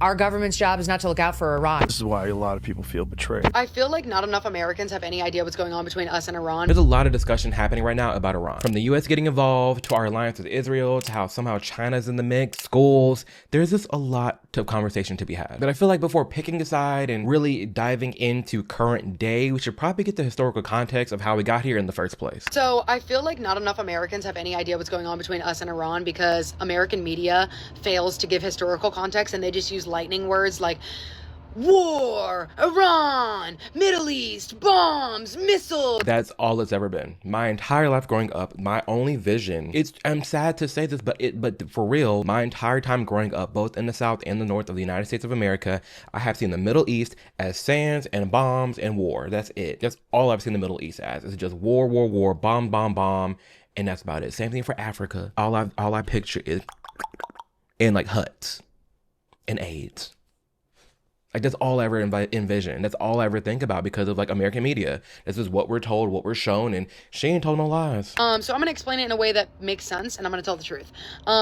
Our government's job is not to look out for Iran. This is why a lot of people feel betrayed. I feel like not enough Americans have any idea what's going on between us and Iran. There's a lot of discussion happening right now about Iran. From the US getting involved, to our alliance with Israel, to how somehow China's in the mix, schools. There's just a lot of conversation to be had. But I feel like before picking a side and really diving into current day, we should probably get the historical context of how we got here in the first place. So I feel like not enough Americans have any idea what's going on between us and Iran because American media fails to give historical context, and they just use lightning words like war, Iran, Middle East, bombs, missiles. That's all it's ever been. My entire life growing up, my only vision, I'm sad to say this, but for real, my entire time growing up, both in the South and the North of the United States of America, I have seen the Middle East as sands and bombs and war. That's it. That's all I've seen the Middle East as. It's just war, war, war, bomb, bomb, bomb, and that's about it. Same thing for Africa. All I picture is in like huts and AIDS. Like, that's all I ever envision. That's all I ever think about because of, like, American media. This is what we're told, what we're shown, and she ain't told no lies. So I'm going to explain it in a way that makes sense, and I'm going to tell the truth.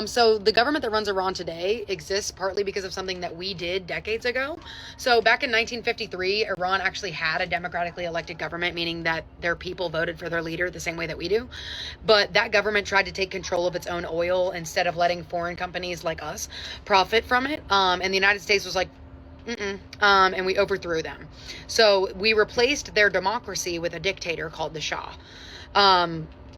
So the government that runs Iran today exists partly because of something that we did decades ago. So back in 1953, Iran actually had a democratically elected government, meaning that their people voted for their leader the same way that we do. But that government tried to take control of its own oil instead of letting foreign companies like us profit from it. And the United States was like, and we overthrew them. So we replaced their democracy with a dictator called the Shah.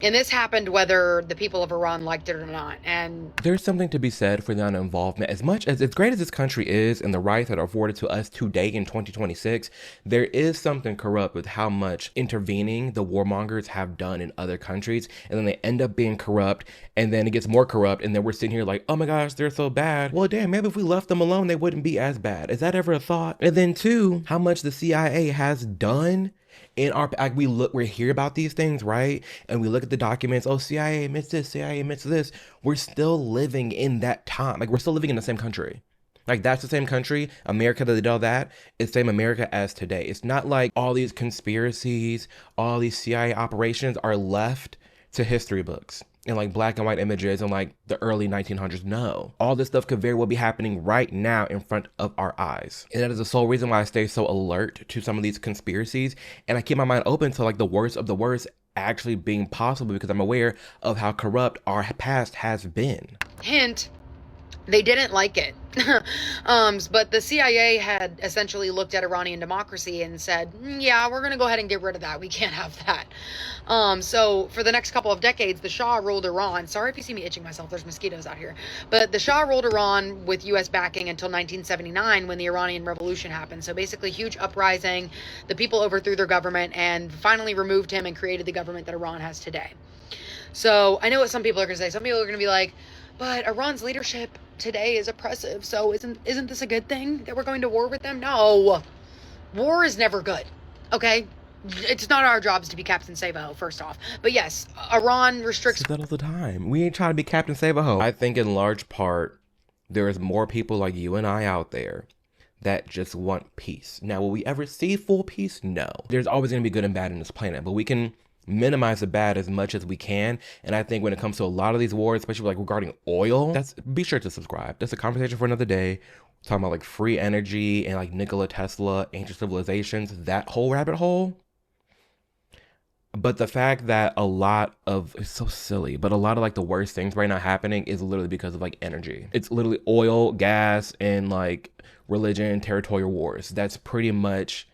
And this happened whether the people of Iran liked it or not. And there's something to be said for the involvement. As much as great as this country is and the rights that are afforded to us today in 2026, there is something corrupt with how much intervening the warmongers have done in other countries. And then they end up being corrupt, and then it gets more corrupt. And then we're sitting here like, oh my gosh, they're so bad. Well, damn, maybe if we left them alone, they wouldn't be as bad. Is that ever a thought? And then two, how much the CIA has done in our, like, we hear about these things, right? And we look at the documents. Oh, CIA admits this, CIA admits this. We're still living in that time. Like, we're still living in the same country. Like, that's the same country, America, that did all that. It's the same America as today. It's not like all these conspiracies, all these CIA operations are left to history books and like black and white images in like the early 1900s. No, all this stuff could very well be happening right now in front of our eyes. And that is the sole reason why I stay so alert to some of these conspiracies. And I keep my mind open to like the worst of the worst actually being possible, because I'm aware of how corrupt our past has been. Hint, they didn't like it. But the CIA had essentially looked at Iranian democracy and said, yeah, we're going to go ahead and get rid of that. We can't have that. So for the next couple of decades, the Shah ruled Iran. Sorry if you see me itching myself. There's mosquitoes out here. But the Shah ruled Iran with U.S. backing until 1979, when the Iranian Revolution happened. So basically, huge uprising. The people overthrew their government and finally removed him and created the government that Iran has today. So I know what some people are going to say. Some people are going to be like, but Iran's leadership today is oppressive, so isn't this a good thing that we're going to war with them? No. War is never good, okay? It's not our jobs to be Captain Save-A-Ho, first off. But yes, Iran restricts... I say that all the time. We ain't trying to be Captain Save-A-Ho. I think in large part, there is more people like you and I out there that just want peace. Now, will we ever see full peace? No. There's always going to be good and bad in this planet, but we can minimize the bad as much as we can. And I think when it comes to a lot of these wars, especially like regarding oil, be sure to subscribe. That's a conversation for another day. We're talking about like free energy and like Nikola Tesla, ancient civilizations, that whole rabbit hole. But the fact that it's so silly, but a lot of like the worst things right now happening is literally because of like energy. It's literally oil, gas, and like religion, territorial wars. That's pretty much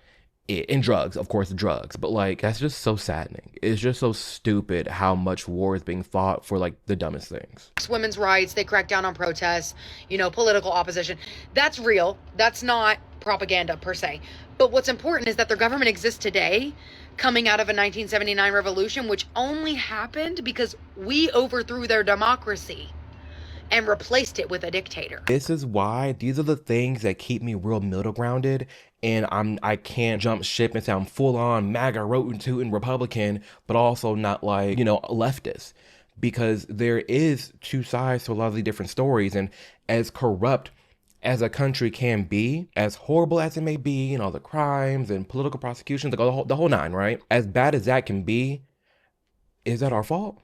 it. And drugs, of course, drugs. But like, that's just so saddening. It's just so stupid how much war is being fought for like the dumbest things. Women's rights, they crack down on protests, political opposition. That's real. That's not propaganda per se. But what's important is that their government exists today, coming out of a 1979 revolution, which only happened because we overthrew their democracy and replaced it with a dictator. This is why these are the things that keep me real middle grounded, and I can't jump ship and sound full on MAGA rootin' tootin' Republican, but also not like, leftist, because there is two sides to a lot of the different stories. And as corrupt as a country can be, as horrible as it may be, the crimes and political prosecutions, the whole nine, right? As bad as that can be, is that our fault?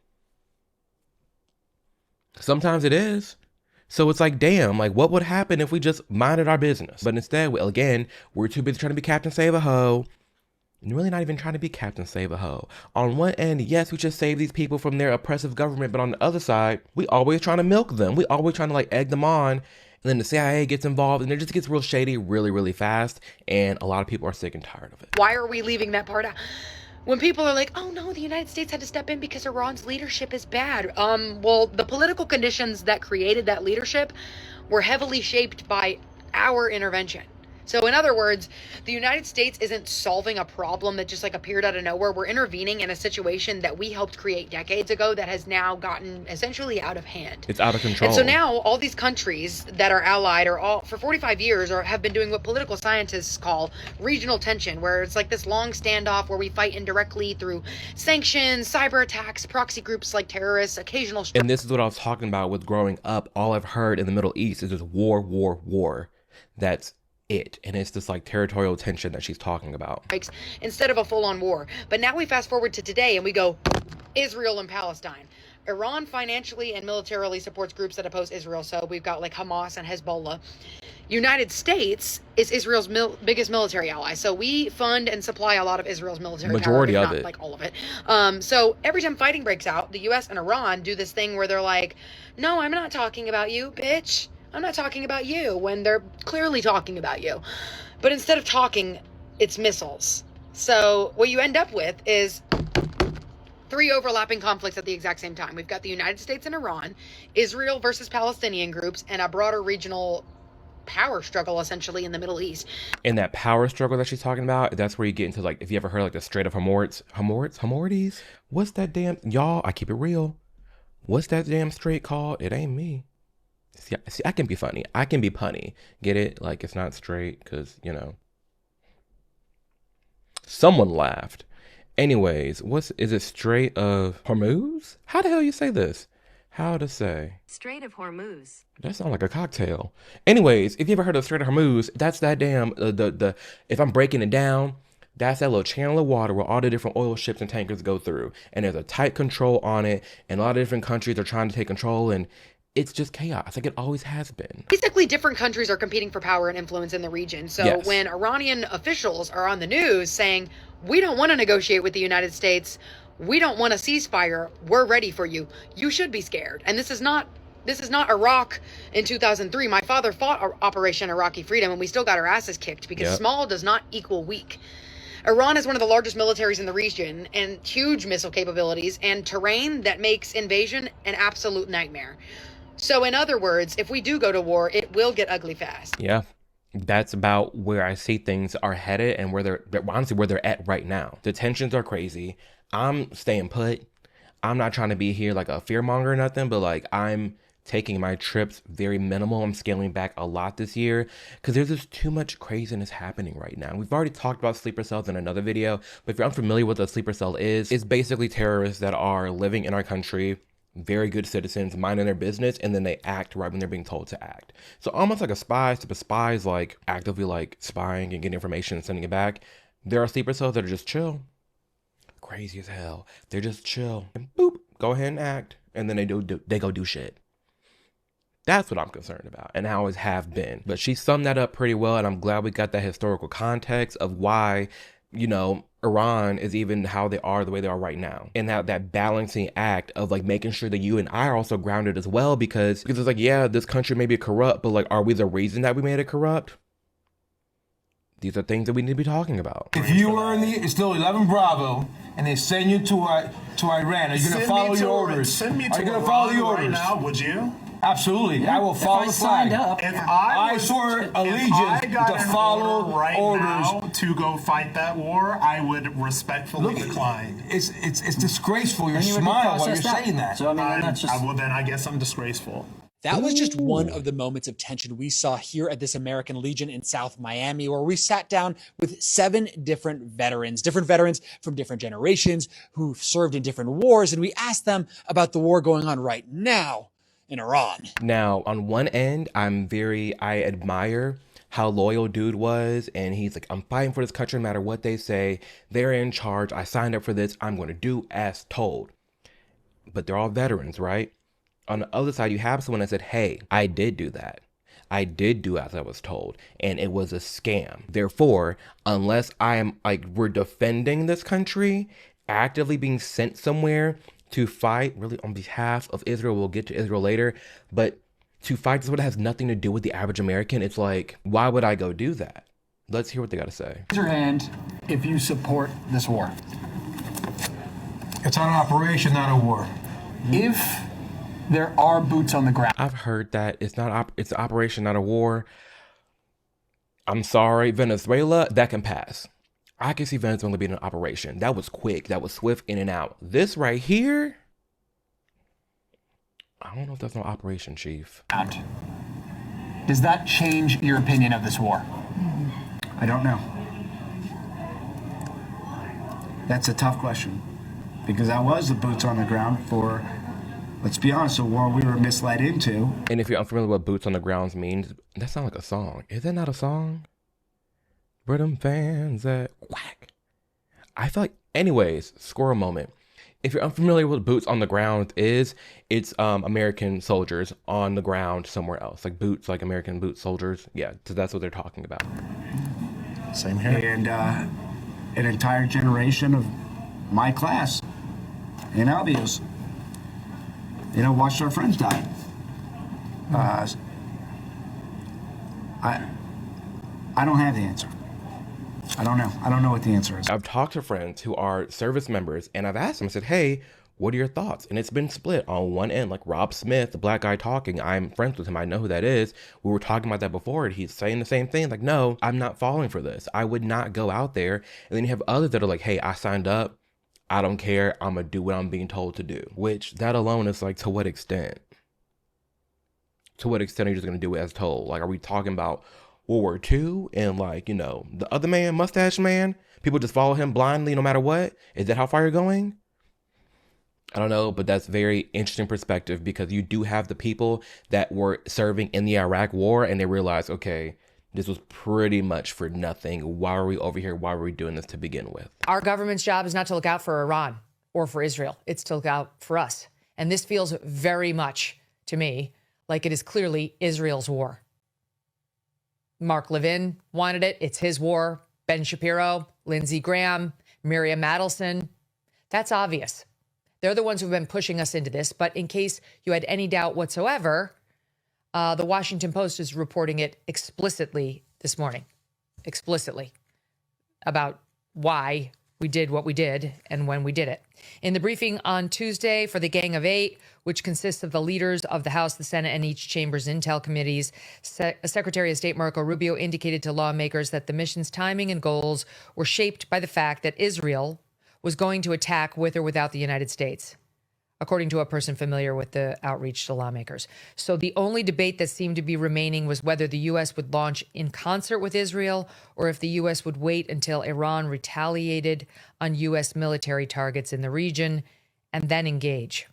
Sometimes it is. So it's like, damn, like what would happen if we just minded our business? But instead, again, we're too busy trying to be Captain Save a Ho. And really not even trying to be Captain Save a Ho. On one end, yes, we should save these people from their oppressive government. But on the other side, we always trying to milk them. We always trying to like egg them on. And then the CIA gets involved and it just gets real shady really, really fast. And a lot of people are sick and tired of it. Why are we leaving that part out? When people are like, oh no, the United States had to step in because Iran's leadership is bad. Well, the political conditions that created that leadership were heavily shaped by our intervention. So in other words, the United States isn't solving a problem that just like appeared out of nowhere. We're intervening in a situation that we helped create decades ago that has now gotten essentially out of hand. It's out of control. And so now all these countries that are allied are all for 45 years or have been doing what political scientists call regional tension, where it's like this long standoff where we fight indirectly through sanctions, cyber attacks, proxy groups like terrorists, occasional. And this is what I was talking about with growing up. All I've heard in the Middle East is just war, war, war. That's it. And it's this like territorial tension that she's talking about. Instead of a full-on war. But now we fast forward to today and we go Israel and Palestine. Iran financially and militarily supports groups that oppose Israel. So we've got like Hamas and Hezbollah. United States is Israel's biggest military ally. So we fund and supply a lot of Israel's military majority power, of it. Like all of it. So every time fighting breaks out, the US and Iran do this thing where they're like, no, I'm not talking about you, bitch. I'm not talking about you, when they're clearly talking about you. But instead of talking, it's missiles. So what you end up with is 3 overlapping conflicts at the exact same time. We've got the United States and Iran, Israel versus Palestinian groups, and a broader regional power struggle essentially in the Middle East. And that power struggle that she's talking about, that's where you get into like, if you ever heard like the Strait of Hormuz? What's that damn, y'all, I keep it real. What's that damn strait called? It ain't me. See, I can be funny. I can be punny. Get it? Like, it's not straight because, you know. Someone laughed. Anyways, is it Strait of Hormuz? How the hell you say this? How to say? Strait of Hormuz. That sounds like a cocktail. Anyways, if you ever heard of Strait of Hormuz, that's that damn, if I'm breaking it down, that's that little channel of water where all the different oil ships and tankers go through. And there's a tight control on it. And a lot of different countries are trying to take control, and it's just chaos, like it always has been. Basically, different countries are competing for power and influence in the region. So yes. When Iranian officials are on the news saying, we don't want to negotiate with the United States, we don't want a ceasefire, we're ready for you, you should be scared. And this is not Iraq in 2003. My father fought Operation Iraqi Freedom, and we still got our asses kicked because small does not equal weak. Iran is one of the largest militaries in the region and huge missile capabilities and terrain that makes invasion an absolute nightmare. So in other words, if we do go to war, it will get ugly fast. Yeah, that's about where I see things are headed and where they're at right now. The tensions are crazy. I'm staying put. I'm not trying to be here like a fearmonger or nothing, but like I'm taking my trips very minimal. I'm scaling back a lot this year because there's just too much craziness happening right now. We've already talked about sleeper cells in another video, but if you're unfamiliar with what a sleeper cell is, it's basically terrorists that are living in our country, very good citizens, minding their business, and then they act right when they're being told to act. So almost like a spy, but spies like actively like spying and getting information and sending it back. There are sleeper cells that are just chill. Crazy as hell. They're just chill. And boop, go ahead and act. And then they go do shit. That's what I'm concerned about, and I always have been. But she summed that up pretty well, and I'm glad we got that historical context of why, you know, Iran is even how they are the way they are right now. And that balancing act of like making sure that you and I are also grounded as well, because it's like, yeah, this country may be corrupt, but like, are we the reason that we made it corrupt? These are things that we need to be talking about. If you were it's still 11 Bravo, and they send you to Iran, are you going to follow your orders? Send me to Are you going to follow the orders right now, would you? Absolutely. I will follow the flag. If I swore allegiance to follow orders now to go fight that war, I would respectfully decline. It's disgraceful. You're smiling while you're saying that. So well, then I guess I'm disgraceful. That was just one of the moments of tension we saw here at this American Legion in South Miami, where we sat down with 7 different veterans from different generations who served in different wars, and we asked them about the war going on right now in Iran. Now, on one end, I admire how loyal dude was, and he's like, I'm fighting for this country no matter what they say. They're in charge. I signed up for this. I'm going to do as told. But they're all veterans, right? On the other side, you have someone that said, hey, I did do that. I did do as I was told, and it was a scam. Therefore, unless I am we're defending this country, actively being sent somewhere to fight really on behalf of Israel, we'll get to Israel later, but to fight someone that has nothing to do with the average American, it's like, why would I go do that? Let's hear what they got to say. Raise your hand if you support this war. It's an operation, not a war. If there are boots on the ground. I've heard that it's an operation, not a war. I'm sorry, Venezuela, that can pass. I can see Venezuela being an operation. That was quick. That was swift, in and out. This right here, I don't know if that's no operation, Chief. Does that change your opinion of this war? I don't know. That's a tough question, because that was the boots on the ground for, let's be honest, a war we were misled into. And if you're unfamiliar with what boots on the ground means, that sounds like a song. Is that not a song? Where them fans at? Whack. I feel like, anyways, squirrel moment. If you're unfamiliar with what boots on the ground is, it's American soldiers on the ground somewhere else. Like boots, like American boot soldiers. Yeah, so that's what they're talking about. Same here. And an entire generation of my class in Albios, watched our friends die. I don't have the answer. I don't know. I don't know what the answer is. I've talked to friends who are service members, and I've asked them, I said, hey, what are your thoughts? And it's been split on one end, like Rob Smith, the black guy talking. I'm friends with him. I know who that is. We were talking about that before, and he's saying the same thing. Like, no, I'm not falling for this. I would not go out there. And then you have others that are like, hey, I signed up. I don't care. I'm going to do what I'm being told to do. Which, that alone is like, to what extent? To what extent are you just going to do it as told? Like, are we talking about World War II and the other man, mustache man, people just follow him blindly no matter what? Is that how far you're going? I don't know, but that's very interesting perspective, because you do have the people that were serving in the Iraq war and they realized, okay, this was pretty much for nothing. Why are we over here? Why were we doing this to begin with? Our government's job is not to look out for Iran or for Israel. It's to look out for us. And this feels very much to me like it is clearly Israel's war. Mark Levin wanted it. It's his war. Ben Shapiro, Lindsey Graham, Miriam Madelson. That's obvious. They're the ones who've been pushing us into this. But in case you had any doubt whatsoever, the Washington Post is reporting it explicitly this morning, about why we did what we did and when we did it. In the briefing on Tuesday for the Gang of Eight, which consists of the leaders of the House, the Senate, and each chamber's intel committees, Secretary of State Marco Rubio indicated to lawmakers that the mission's timing and goals were shaped by the fact that Israel was going to attack with or without the United States, according to a person familiar with the outreach to lawmakers. So the only debate that seemed to be remaining was whether the U.S. would launch in concert with Israel or if the U.S. would wait until Iran retaliated on U.S. military targets in the region and then engage.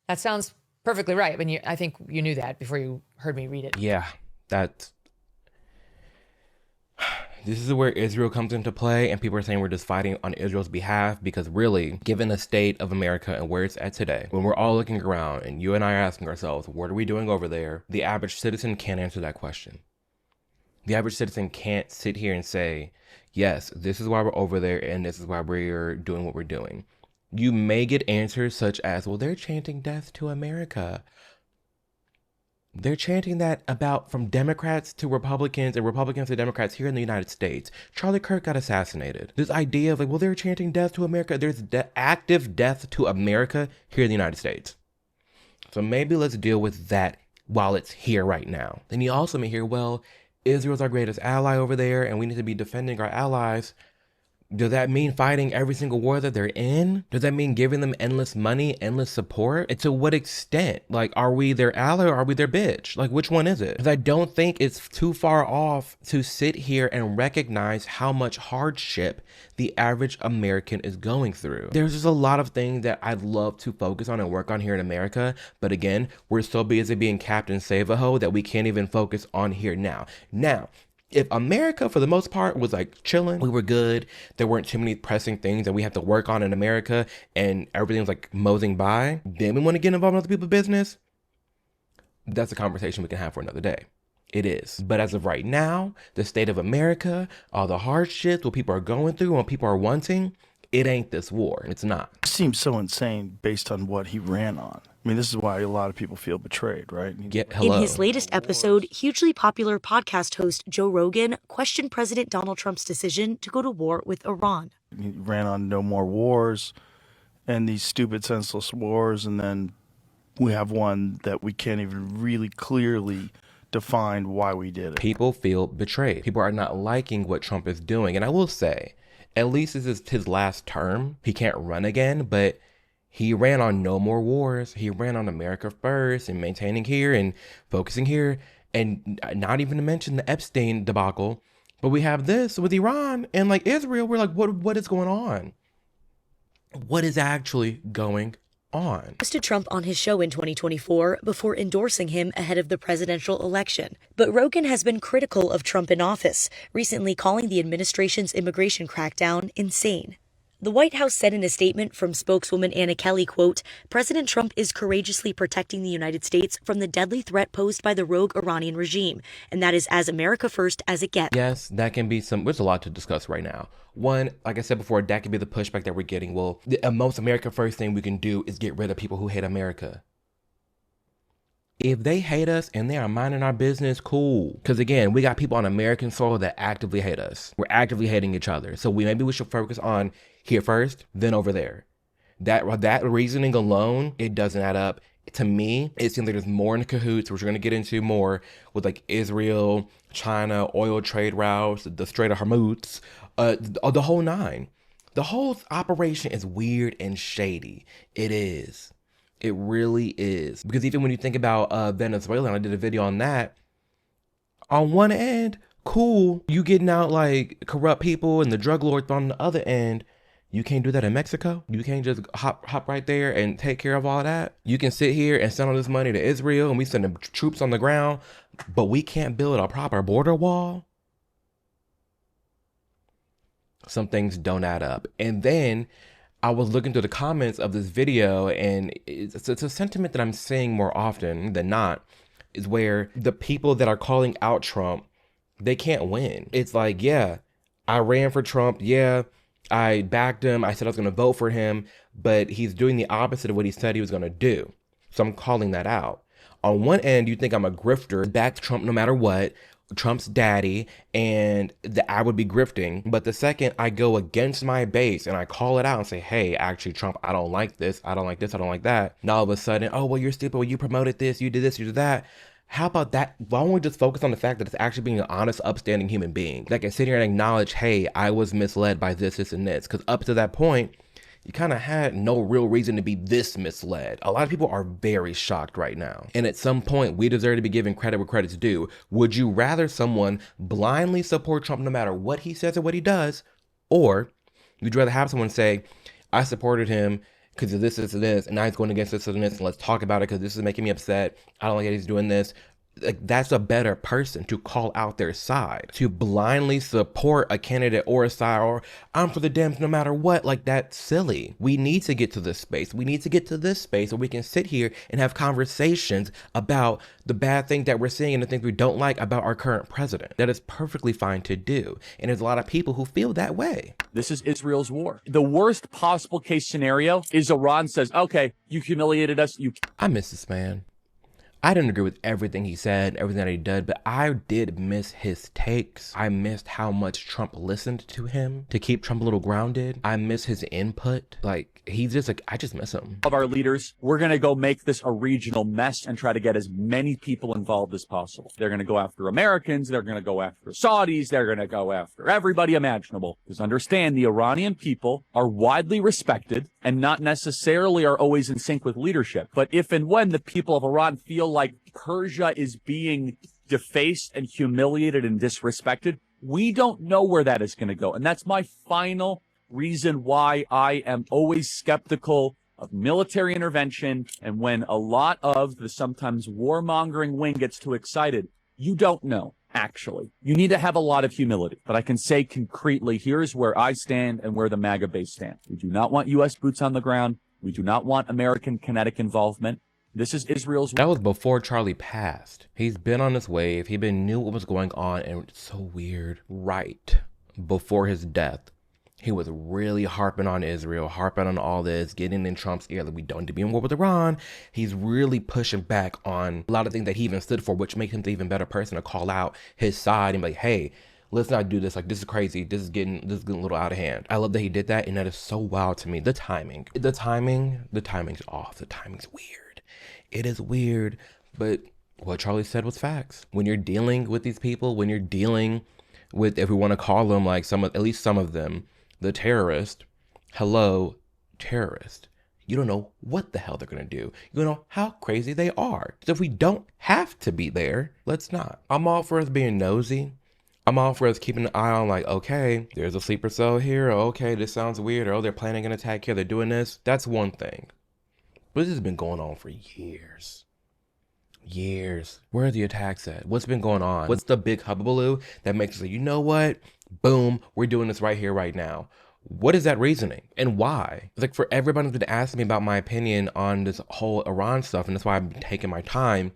That sounds perfectly right. I mean, I think you knew that before you heard me read it. Yeah, this is where Israel comes into play, and people are saying we're just fighting on Israel's behalf, because really, given the state of America and where it's at today, when we're all looking around and you and I are asking ourselves, what are we doing over there? The average citizen can't answer that question. The average citizen can't sit here and say, yes, this is why we're over there and this is why we're doing what we're doing. You may get answers such as, well, they're chanting death to America. They're chanting that about from Democrats to Republicans and Republicans to Democrats here in the United States. Charlie Kirk got assassinated. This idea of like, well, they're chanting death to America. There's active death to America here in the United States. So maybe let's deal with that while it's here right now. Then you also may hear, well, Israel's our greatest ally over there and we need to be defending our allies. Does that mean fighting every single war that they're in? Does that mean giving them endless money, endless support? And to what extent? Like, are we their ally or are we their bitch? Like, which one is it? Because I don't think it's too far off to sit here and recognize how much hardship the average American is going through. There's just a lot of things that I'd love to focus on and work on here in America. But again, we're so busy being Captain Save-A-Ho that we can't even focus on here now. Now, If America, for the most part, was like chilling, we were good, there weren't too many pressing things that we have to work on in America, and everything was like moseying by, then we want to get involved in other people's business, that's a conversation we can have for another day. It is. But as of right now, the state of America, all the hardships, what people are going through, what people are wanting, it ain't this war. It's not. It seems so insane based on what he ran on. I mean, this is why a lot of people feel betrayed, right? In his latest episode, hugely popular podcast host Joe Rogan questioned President Donald Trump's decision to go to war with Iran. He ran on no more wars and these stupid, senseless wars, and then we have one that we can't even really clearly define why we did it. People feel betrayed. People are not liking what Trump is doing. And I will say, at least this is his last term. He can't run again, but he ran on no more wars. He ran on America first and maintaining here and focusing here, and not even to mention the Epstein debacle. But we have this with Iran and like Israel. We're like, what is going on? What is actually going on? Hosted Trump on his show in 2024 before endorsing him ahead of the presidential election. But Rogan has been critical of Trump in office, recently calling the administration's immigration crackdown insane. The White House said in a statement from spokeswoman Anna Kelly, quote, President Trump is courageously protecting the United States from the deadly threat posed by the rogue Iranian regime, and that is as America first as it gets. Yes, that can be there's a lot to discuss right now. One, like I said before, that could be the pushback that we're getting. Well, the most America first thing we can do is get rid of people who hate America. If they hate us and they are minding our business, cool. Because again, we got people on American soil that actively hate us. We're actively hating each other. So maybe we should focus on here first, then over there. That reasoning alone, it doesn't add up. To me, it seems like there's more in cahoots, which we're going to get into more with like Israel, China, oil trade routes, the Strait of Hormuz, the whole nine. The whole operation is weird and shady. It is. It really is. Because even when you think about Venezuela, and I did a video on that, on one end, cool, you getting out like corrupt people and the drug lords, but on the other end, you can't do that in Mexico. You can't just hop right there and take care of all that. You can sit here and send all this money to Israel and we send the troops on the ground, but we can't build a proper border wall. Some things don't add up. And then I was looking through the comments of this video, and it's a sentiment that I'm seeing more often than not, is where the people that are calling out Trump, they can't win. It's like, yeah, I ran for Trump. Yeah, I backed him. I said I was going to vote for him, but he's doing the opposite of what he said he was going to do. So I'm calling that out. On one end, you think I'm a grifter, back Trump no matter what, Trump's daddy, and that I would be grifting. But the second I go against my base and I call it out and say, hey, actually, Trump, I don't like this. I don't like this. I don't like that. Now all of a sudden, oh, well, you're stupid. Well, you promoted this. You did this. You did that. How about that? Why don't we just focus on the fact that it's actually being an honest, upstanding human being that can sit here and acknowledge, hey, I was misled by this, this, and this. Because up to that point, you kind of had no real reason to be this misled. A lot of people are very shocked right now. And at some point, we deserve to be given credit where credit's due. Would you rather someone blindly support Trump no matter what he says or what he does? Or would you rather have someone say, I supported him because of this, this, and this, and now he's going against this and this, and let's talk about it because this is making me upset. I don't like that he's doing this. Like, that's a better person to call out their side. To blindly support a candidate or a side, or I'm for the Dems no matter what, like, that's silly. We need to get to this space. We need to get to this space where we can sit here and have conversations about the bad things that we're seeing and the things we don't like about our current president. That is perfectly fine to do. And there's a lot of people who feel that way. This is Israel's war. The worst possible case scenario is Iran says, okay, you humiliated us. I miss this man. I didn't agree with everything he said, everything that he did, but I did miss his takes. I missed how much Trump listened to him to keep Trump a little grounded. I miss his input. Like, he's just like, I just miss him. Of our leaders, we're going to go make this a regional mess and try to get as many people involved as possible. They're going to go after Americans. They're going to go after Saudis. They're going to go after everybody imaginable. Because understand, the Iranian people are widely respected and not necessarily are always in sync with leadership. But if and when the people of Iran feel like Persia is being defaced and humiliated and disrespected, we don't know where that is going to go. And that's my final reason why I am always skeptical of military intervention. And when a lot of the sometimes warmongering wing gets too excited, you don't know. actually. You need to have a lot of humility. But I can say concretely, here's where I stand and where the MAGA base stands. We do not want U.S. boots on the ground. We do not want American kinetic involvement. This is Israel's... That was before Charlie passed. He's been on this wave. He knew what was going on, and it's so weird. Right before his death, he was really harping on Israel, harping on all this, getting in Trump's ear that we don't need to be in war with Iran. He's really pushing back on a lot of things that he even stood for, which makes him an even better person to call out his side and be like, hey, let's not do this. Like, this is crazy. This is getting a little out of hand. I love that he did that, and that is so wild to me. The timing's off. The timing's weird. It is weird, but what Charlie said was facts. When you're dealing with these people, when you're dealing with, if we want to call them like at least some of them, the terrorist, hello, terrorist. You don't know what the hell they're going to do. You don't know how crazy they are. So if we don't have to be there, let's not. I'm all for us being nosy. I'm all for us keeping an eye on like, okay, there's a sleeper cell here. Okay, this sounds weird. Or, oh, they're planning an attack here. They're doing this. That's one thing. But this has been going on for years. Years. Where are the attacks at? What's been going on? What's the big hubbubaloo that makes us say, you know what? Boom, we're doing this right here, right now. What is that reasoning? And why? It's like for everybody who's been asking me about my opinion on this whole Iran stuff, and that's why I've been taking my time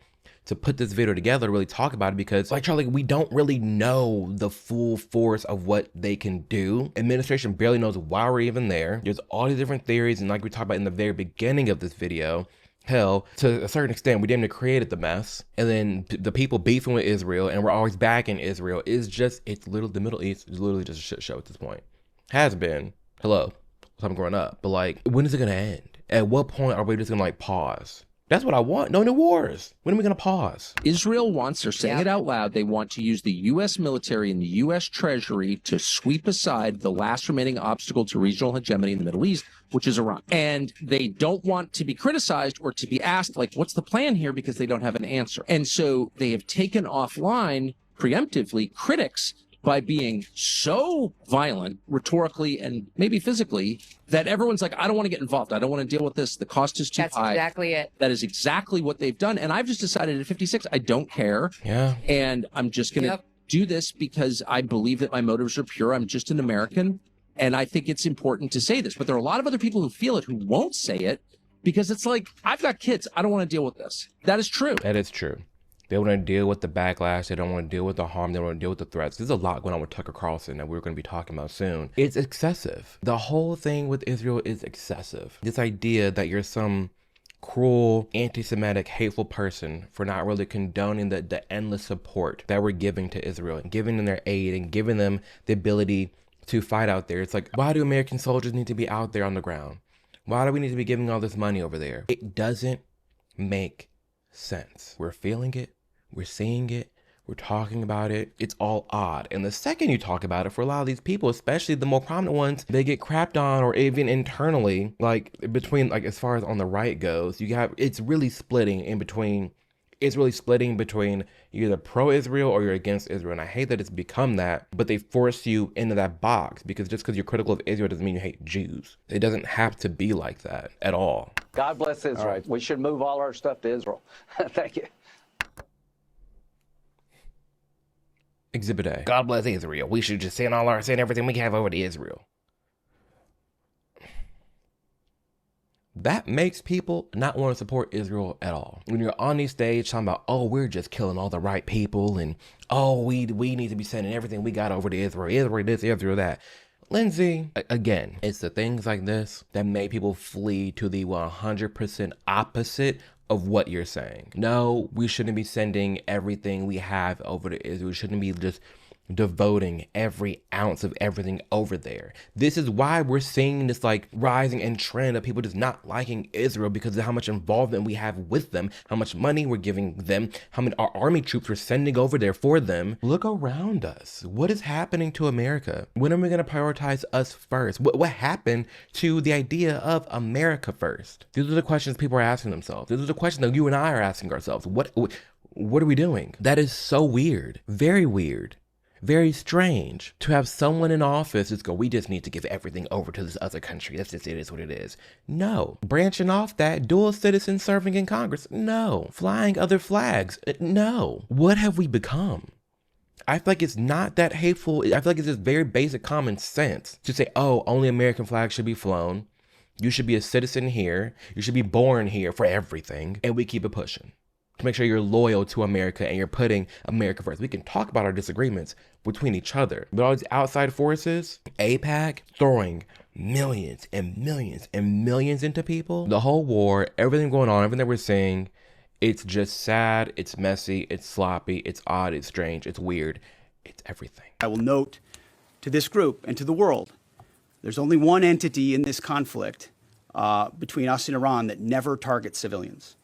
to put this video together to really talk about it, because like Charlie, we don't really know the full force of what they can do. Administration barely knows why we're even there. There's all these different theories, and like we talked about in the very beginning of this video, hell, to a certain extent, we didn't create the mess. And then the people beefing with Israel, and we're always backing Israel, it's literally the Middle East is literally just a shit show at this point. Has been. Hello. I'm growing up. But like, when is it gonna end? At what point are we just gonna like pause? That's what I want. No new wars. When are we going to pause? Israel wants, they're saying it out loud, they want to use the U.S. military and the U.S. Treasury to sweep aside the last remaining obstacle to regional hegemony in the Middle East, which is Iran. And they don't want to be criticized or to be asked, like, what's the plan here? Because they don't have an answer. And so they have taken offline preemptively critics by being so violent, rhetorically and maybe physically, that everyone's like, I don't want to get involved. I don't want to deal with this. The cost is too high. That's exactly it. That is exactly what they've done. And I've just decided at 56, I don't care. Yeah. And I'm just going to do this because I believe that my motives are pure. I'm just an American. And I think it's important to say this. But there are a lot of other people who feel it, who won't say it, because it's like, I've got kids. I don't want to deal with this. That is true. That is true. They want to deal with the backlash. They don't want to deal with the harm. They don't want to deal with the threats. There's a lot going on with Tucker Carlson that we're going to be talking about soon. It's excessive. The whole thing with Israel is excessive. This idea that you're some cruel, anti-Semitic, hateful person for not really condoning the endless support that we're giving to Israel and giving them their aid and giving them the ability to fight out there. It's like, why do American soldiers need to be out there on the ground? Why do we need to be giving all this money over there? It doesn't make sense. We're feeling it. We're seeing it. We're talking about it. It's all odd. And the second you talk about it, for a lot of these people, especially the more prominent ones, they get crapped on, or even internally, like between, like as far as on the right goes, it's really splitting in between. It's really splitting between you're either pro-Israel or you're against Israel. And I hate that it's become that, but they force you into that box, because just because you're critical of Israel doesn't mean you hate Jews. It doesn't have to be like that at all. God bless Israel. Right. We should move all our stuff to Israel. Thank you. Exhibit A. God bless Israel. We should just send everything we have over to Israel. That makes people not want to support Israel at all. When you're on these stage talking about, oh, we're just killing all the right people, and oh, we need to be sending everything we got over to Israel. Israel this, Israel that. Lindsey, again, it's the things like this that make people flee to the 100% opposite of what you're saying. No, we shouldn't be sending everything we have over to Israel. We shouldn't be just devoting every ounce of everything over there. This is why we're seeing this like rising and trend of people just not liking Israel, because of how much involvement we have with them, how much money we're giving them, how many our army troops we're sending over there for them. Look around us. What is happening to America? When are we going to prioritize us first? What happened to the idea of America first? These are the questions people are asking themselves. These are the questions that you and I are asking ourselves. What are we doing? That is so weird. Very weird. Very strange to have someone in office just go, we just need to give everything over to this other country. That's just, it is what it is. No. Branching off that, dual citizen serving in Congress. No. Flying other flags. No. What have we become? I feel like it's not that hateful. I feel like it's just very basic common sense to say, oh, only American flags should be flown. You should be a citizen here. You should be born here for everything. And we keep it pushing to make sure you're loyal to America and you're putting America first. We can talk about our disagreements between each other. But all these outside forces, AIPAC, throwing millions and millions and millions into people. The whole war, everything going on, everything that we're seeing, it's just sad, it's messy, it's sloppy, it's odd, it's strange, it's weird, it's everything. I will note to this group and to the world, there's only one entity in this conflict between us and Iran that never targets civilians.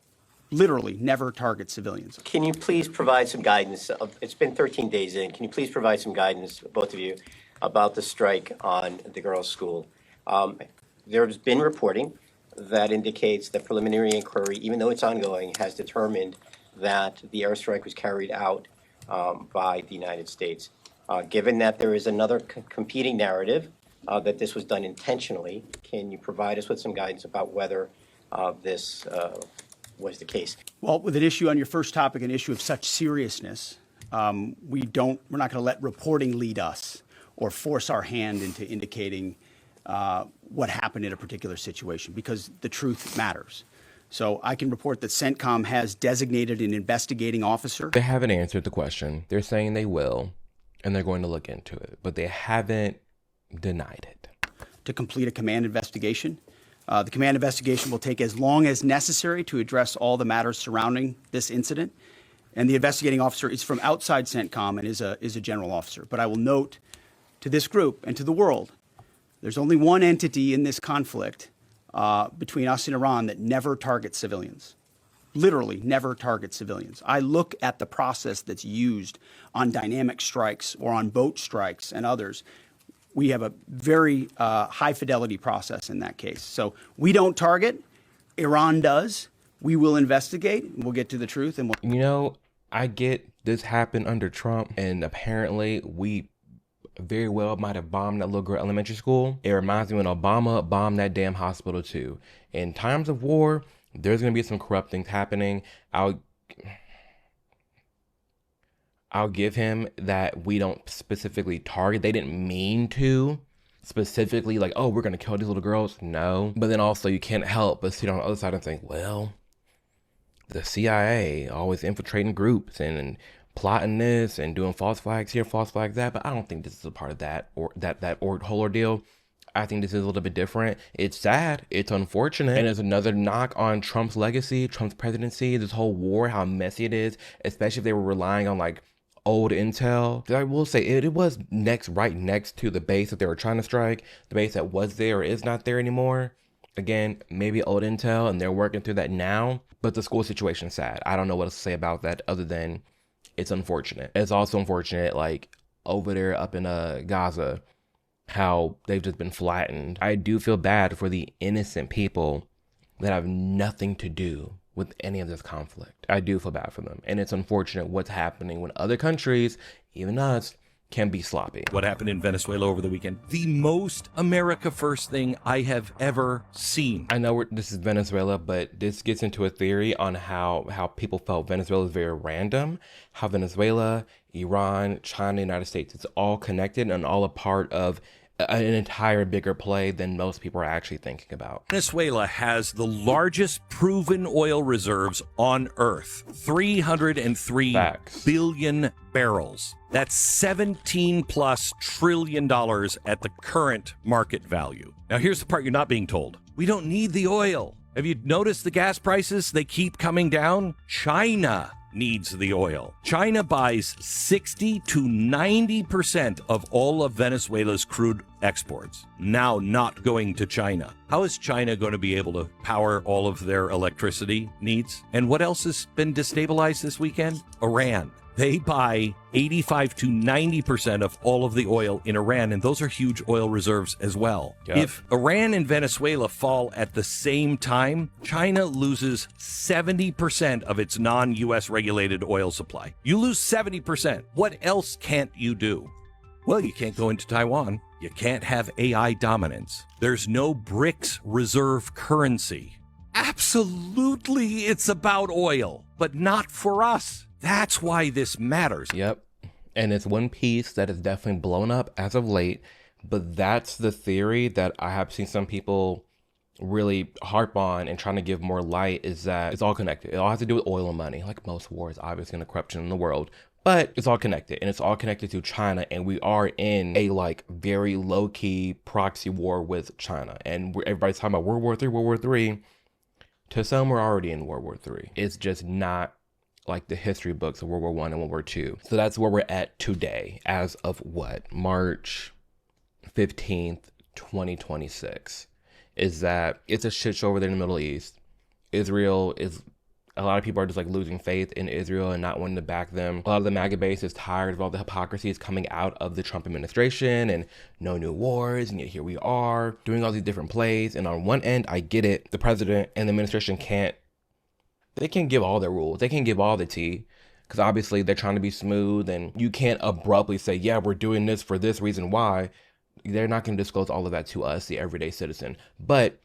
Literally never targets civilians. Can you please provide some guidance? It's been 13 days in. Can you please provide some guidance, both of you, about the strike on the girls' school? There's been reporting that indicates that preliminary inquiry, even though it's ongoing, has determined that the airstrike was carried out by the United States. Given that there is another competing narrative that this was done intentionally, can you provide us with some guidance about whether this was the case? Well, with an issue on your first topic, an issue of such seriousness, we're not going to let reporting lead us or force our hand into indicating what happened in a particular situation, because the truth matters. So I can report that CENTCOM has designated an investigating officer. They haven't answered the question. They're saying they will, and they're going to look into it, but they haven't denied it. To complete a command investigation. The command investigation will take as long as necessary to address all the matters surrounding this incident. And the investigating officer is from outside CENTCOM and is a general officer. But I will note to this group and to the world, there's only one entity in this conflict between us and Iran that never targets civilians. Literally never targets civilians. I look at the process that's used on dynamic strikes or on boat strikes and others. We have a very high fidelity process in that case. So we don't target, Iran does. We will investigate, we'll get to the truth. And you know, I get this happened under Trump, and apparently we very well might have bombed that little girl elementary school. It reminds me when Obama bombed that damn hospital too. In times of war, there's gonna be some corrupt things happening. I'll give him that we don't specifically target. They didn't mean to specifically, like, oh, we're going to kill these little girls. No. But then also you can't help but sit on the other side and think, well, the CIA always infiltrating groups and plotting this and doing false flags here, false flags that. But I don't think this is a part of that or that whole ordeal. I think this is a little bit different. It's sad. It's unfortunate. And it's another knock on Trump's legacy, Trump's presidency, this whole war, how messy it is, especially if they were relying on like old intel. I will say it was right next to the base that they were trying to strike, the base that was there or is not there anymore. Again, maybe old intel, and they're working through that now. But the school situation is sad. I don't know what else to say about that other than it's unfortunate. It's also unfortunate, like over there up in Gaza, how they've just been flattened. I do feel bad for the innocent people that have nothing to do with any of this conflict. I do feel bad for them. And it's unfortunate what's happening when other countries, even us, can be sloppy. What happened in Venezuela over the weekend? The most America first thing I have ever seen. I know this is Venezuela, but this gets into a theory on how people felt Venezuela is very random, how Venezuela, Iran, China, United States, it's all connected and all a part of an entire bigger play than most people are actually thinking about. Venezuela has the largest proven oil reserves on Earth, 303 billion barrels. That's $17+ trillion at the current market value. Now, here's the part you're not being told. We don't need the oil. Have you noticed the gas prices? They keep coming down. China needs the oil. China buys 60 to 90% of all of Venezuela's crude exports, now not going to China. How is China going to be able to power all of their electricity needs? And what else has been destabilized this weekend? Iran. They buy 85 to 90% of all of the oil in Iran, and those are huge oil reserves as well. Yep. If Iran and Venezuela fall at the same time, China loses 70% of its non-U.S. regulated oil supply. You lose 70%. What else can't you do? Well, you can't go into Taiwan. You can't have AI dominance. There's no BRICS reserve currency. Absolutely, it's about oil, but not for us. That's why this matters. Yep. And it's one piece that is definitely blown up as of late, but that's the theory that I have seen some people really harp on and trying to give more light, is that it's all connected. It all has to do with oil and money, like most wars, obviously, and the corruption in the world. But it's all connected, and it's all connected to China, and we are in a like very low-key proxy war with China. And everybody's talking about World War III, World War III. To some, we're already in World War III. It's just not like the history books of World War I and World War II. So that's where we're at today, as of what? March 15th, 2026. Is that it's a shit show over there in the Middle East. Israel is, a lot of people are just like losing faith in Israel and not wanting to back them. A lot of the MAGA base is tired of all the hypocrisies coming out of the Trump administration and no new wars, and yet here we are doing all these different plays. And on one end, I get it. The president and the administration can't give all their rules. They can't give all the tea, because obviously they're trying to be smooth, and you can't abruptly say, yeah, we're doing this for this reason why. They're not going to disclose all of that to us, the everyday citizen. But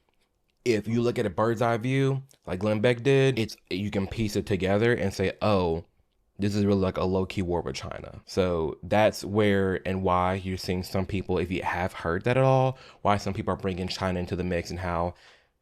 if you look at a bird's eye view, like Glenn Beck did, you can piece it together and say, oh, this is really like a low-key war with China. So that's where and why you're seeing some people, if you have heard that at all, why some people are bringing China into the mix, and how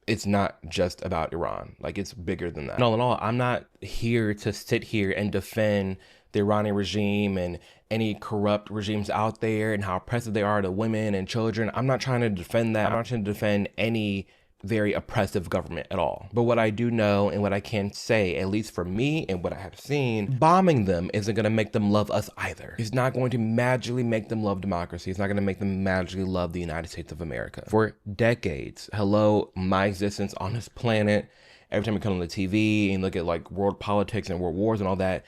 it's not just about Iran. Like, it's bigger than that. And all in all, I'm not here to sit here and defend the Iranian regime and any corrupt regimes out there and how oppressive they are to women and children. I'm not trying to defend that. I'm not trying to defend any very oppressive government at all. But what I do know, and what I can say, at least for me and what I have seen, bombing them isn't going to make them love us either. It's not going to magically make them love democracy. It's not going to make them magically love the United States of America. For decades, hello, my existence on this planet, every time we come on the TV and look at like world politics and world wars and all that,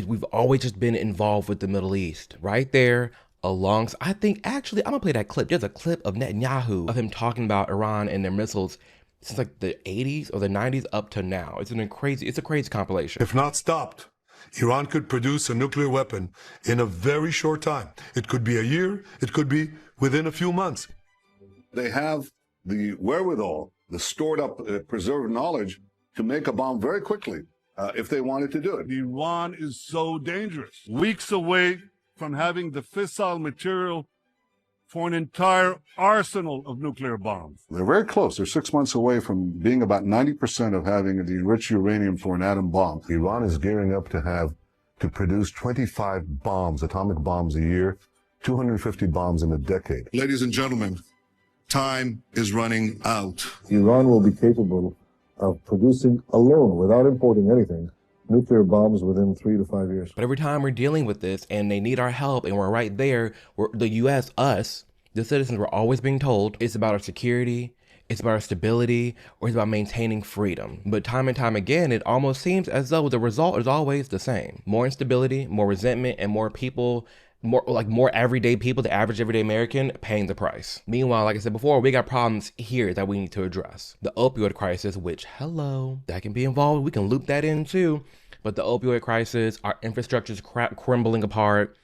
we've always just been involved with the Middle East. Right there, I think, actually, I'm gonna play that clip. There's a clip of Netanyahu, of him talking about Iran and their missiles since like the 80s or the 90s up to now. It's a crazy compilation. If not stopped, Iran could produce a nuclear weapon in a very short time. It could be a year, it could be within a few months. They have the wherewithal, the stored up, preserved knowledge to make a bomb very quickly if they wanted to do it. Iran is so dangerous. Weeks away from having the fissile material for an entire arsenal of nuclear bombs. They're very close. They're 6 months away from being about 90% of having the enriched uranium for an atom bomb. Iran is gearing up to produce 25 bombs, atomic bombs a year, 250 bombs in a decade. Ladies and gentlemen, time is running out. Iran will be capable of producing alone, without importing anything, nuclear bombs within 3 to 5 years. But every time we're dealing with this and they need our help and we're right there, the U.S., us, the citizens, we're always being told it's about our security, it's about our stability, or it's about maintaining freedom. But time and time again, it almost seems as though the result is always the same. More instability, more resentment, and more people, more everyday people, the average everyday American, paying the price. Meanwhile, like I said before, we got problems here that we need to address. The opioid crisis, which, hello, that can be involved. We can loop that in too. But the opioid crisis, our infrastructure is crumbling apart.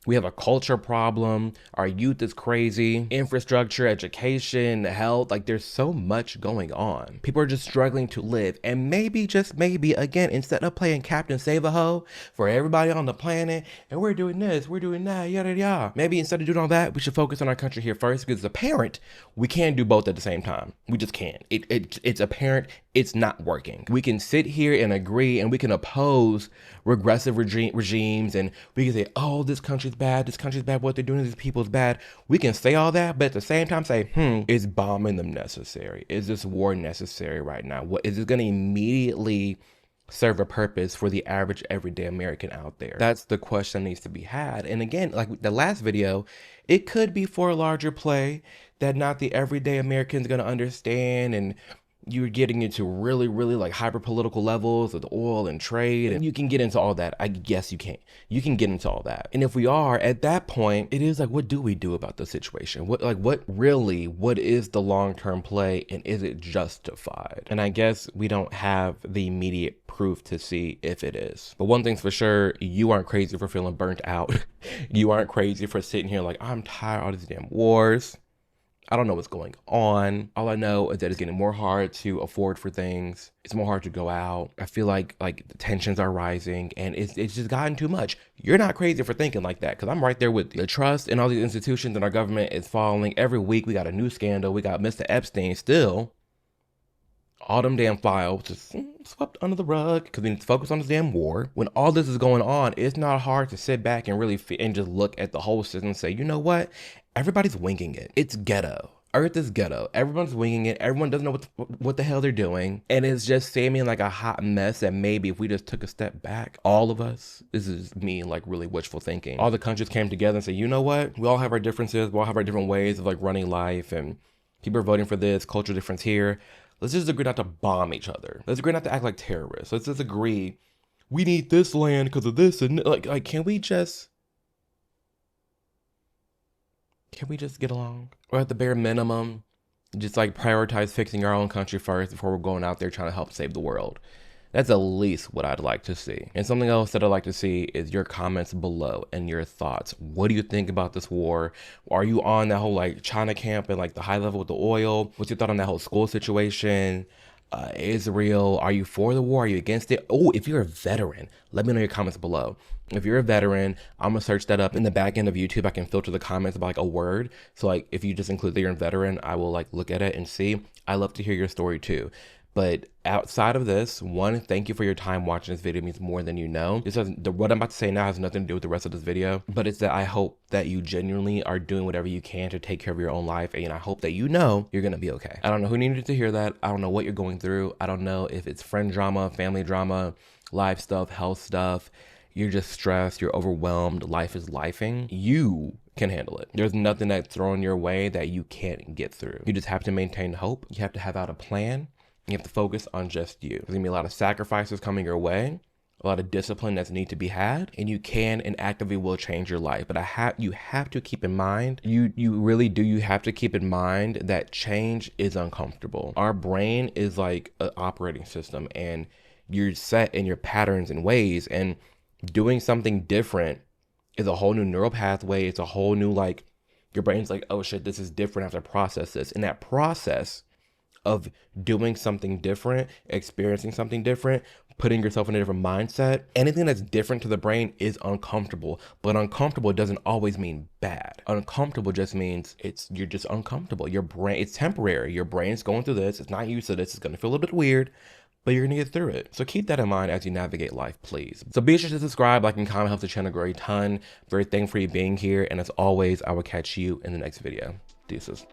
We have a culture problem. Our youth is crazy. Infrastructure, education, health, like there's so much going on. People are just struggling to live. And maybe, just maybe, again, instead of playing Captain Save-A-Ho for everybody on the planet, and we're doing this, we're doing that, yada, yada. Maybe instead of doing all that, we should focus on our country here first, because as a parent, we can't do both at the same time. We just can't. It's apparent it's not working. We can sit here and agree, and we can oppose regressive regimes, and we can say, oh, this country's bad, what they're doing to these people is bad. We can say all that, but at the same time say, is bombing them necessary? Is this war necessary right now? What is it going to immediately serve a purpose for the average everyday American out there? That's the question that needs to be had. And again, like the last video, it could be for a larger play that not the everyday American's going to understand, and you're getting into really, really like hyper political levels of the oil and trade, and you can get into all that. I guess you can. You can get into all that. And if we are at that point, it is like, what do we do about the situation? What is the long-term play, and is it justified? And I guess we don't have the immediate proof to see if it is. But one thing's for sure, you aren't crazy for feeling burnt out. You aren't crazy for sitting here like, I'm tired of all these damn wars. I don't know what's going on. All I know is that it's getting more hard to afford for things. It's more hard to go out. I feel like the tensions are rising, and it's just gotten too much. You're not crazy for thinking like that, because I'm right there with you. The trust in all these institutions and our government is falling. Every week we got a new scandal. We got Mr. Epstein still. All them damn files just swept under the rug because we need to focus on this damn war. When all this is going on, it's not hard to sit back and really and just look at the whole system and say, you know what? Everybody's winging it. It's ghetto. Earth is ghetto. Everyone's winging it. Everyone doesn't know what the hell they're doing. And it's just seeming like a hot mess that maybe if we just took a step back, all of us, this is me like really wishful thinking. All the countries came together and said, you know what? We all have our differences. We all have our different ways of like running life, and people are voting for this, cultural difference here. Let's just agree not to bomb each other. Let's agree not to act like terrorists. Let's just agree we need this land because of this. And like, can we just get along? Or at the bare minimum, just like prioritize fixing our own country first before we're going out there trying to help save the world. That's at least what I'd like to see. And something else that I'd like to see is your comments below and your thoughts. What do you think about this war? Are you on that whole like China camp and like the high level with the oil? What's your thought on that whole school situation? Israel, are you for the war? Are you against it? Oh, if you're a veteran, let me know your comments below. If you're a veteran, I'm gonna search that up in the back end of YouTube. I can filter the comments by like a word. So like if you just include that you're a veteran, I will like look at it and see. I love to hear your story too. But outside of this, one, thank you for your time watching this video. It means more than you know. What I'm about to say now has nothing to do with the rest of this video, but it's that I hope that you genuinely are doing whatever you can to take care of your own life. And I hope that you know you're gonna be okay. I don't know who needed to hear that. I don't know what you're going through. I don't know if it's friend drama, family drama, life stuff, health stuff. You're just stressed, you're overwhelmed, life is lifing. You can handle it. There's nothing that's thrown your way that you can't get through. You just have to maintain hope. You have to have out a plan. You have to focus on just you. There's gonna be a lot of sacrifices coming your way, a lot of discipline that's need to be had, and you can and actively will change your life. But you have to keep in mind, you really do, you have to keep in mind that change is uncomfortable. Our brain is like an operating system, and you're set in your patterns and ways, and doing something different is a whole new neural pathway. It's a whole new, like, your brain's like, oh shit, this is different. I have to process this. And that process of doing something different, experiencing something different, putting yourself in a different mindset, anything that's different to the brain is uncomfortable. But uncomfortable doesn't always mean bad. Uncomfortable just means you're just uncomfortable. Your brain, it's temporary. Your brain's going through this. It's not used to this. It's gonna feel a little bit weird, but you're gonna get through it. So keep that in mind as you navigate life, please. So be sure to subscribe, like, and comment. Helps the channel grow a ton. Very thankful for you being here. And as always, I will catch you in the next video. Deuces.